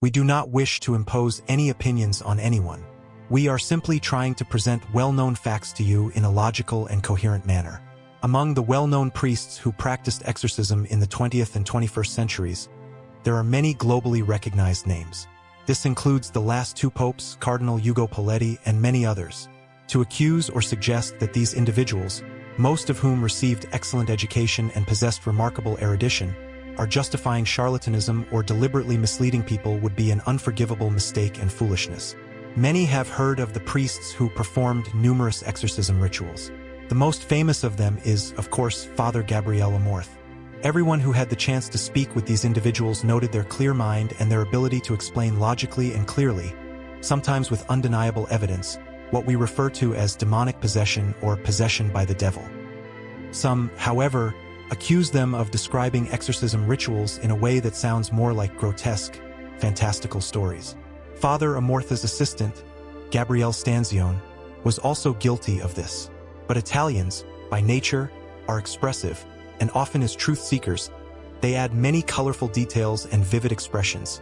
We do not wish to impose any opinions on anyone. We are simply trying to present well-known facts to you in a logical and coherent manner. Among the well-known priests who practiced exorcism in the 20th and 21st centuries, there are many globally recognized names. This includes the last two popes, Cardinal Ugo Poletti, and many others. To accuse or suggest that these individuals, most of whom received excellent education and possessed remarkable erudition, are justifying charlatanism or deliberately misleading people would be an unforgivable mistake and foolishness. Many have heard of the priests who performed numerous exorcism rituals. The most famous of them is, of course, Father Gabriel Amorth. Everyone who had the chance to speak with these individuals noted their clear mind and their ability to explain logically and clearly, sometimes with undeniable evidence, what we refer to as demonic possession or possession by the devil. Some, however, accuse them of describing exorcism rituals in a way that sounds more like grotesque, fantastical stories. Father Amorth's assistant, Gabriele Stanzione, was also guilty of this. But Italians, by nature, are expressive, and often as truth-seekers, they add many colorful details and vivid expressions,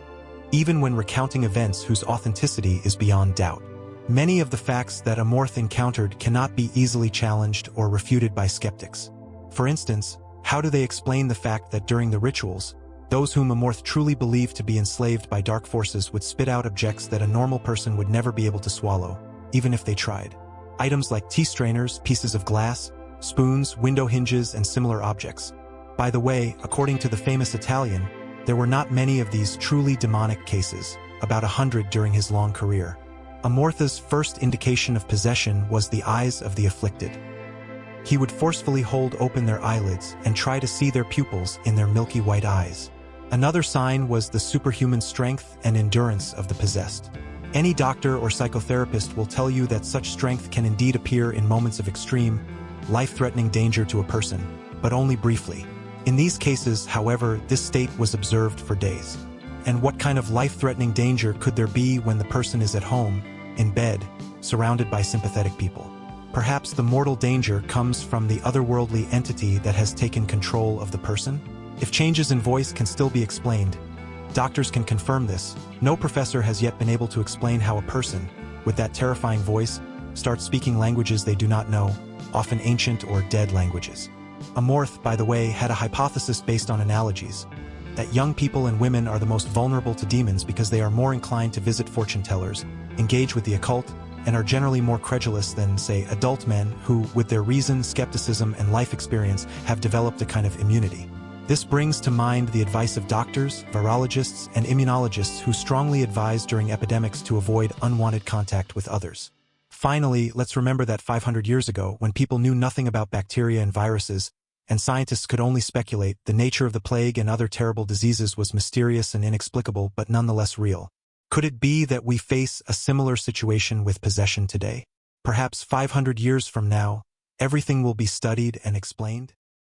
even when recounting events whose authenticity is beyond doubt. Many of the facts that Amorth encountered cannot be easily challenged or refuted by skeptics. For instance, how do they explain the fact that during the rituals, those whom Amorth truly believed to be enslaved by dark forces would spit out objects that a normal person would never be able to swallow, even if they tried? Items like tea strainers, pieces of glass, spoons, window hinges, and similar objects. By the way, according to the famous Italian, there were not many of these truly demonic cases, about 100 during his long career. Amorth's first indication of possession was the eyes of the afflicted. He would forcefully hold open their eyelids and try to see their pupils in their milky white eyes. Another sign was the superhuman strength and endurance of the possessed. Any doctor or psychotherapist will tell you that such strength can indeed appear in moments of extreme, life-threatening danger to a person, but only briefly. In these cases, however, this state was observed for days. And what kind of life-threatening danger could there be when the person is at home, in bed, surrounded by sympathetic people? Perhaps the mortal danger comes from the otherworldly entity that has taken control of the person? If changes in voice can still be explained, doctors can confirm this. No professor has yet been able to explain how a person, with that terrifying voice, starts speaking languages they do not know, often ancient or dead languages. Amorth, by the way, had a hypothesis based on analogies, that young people and women are the most vulnerable to demons because they are more inclined to visit fortune-tellers, engage with the occult, and are generally more credulous than, say, adult men who, with their reason, skepticism, and life experience, have developed a kind of immunity. This brings to mind the advice of doctors, virologists, and immunologists who strongly advise during epidemics to avoid unwanted contact with others. Finally, let's remember that 500 years ago, when people knew nothing about bacteria and viruses, and scientists could only speculate, the nature of the plague and other terrible diseases was mysterious and inexplicable, but nonetheless real. Could it be that we face a similar situation with possession today? Perhaps 500 years from now, everything will be studied and explained?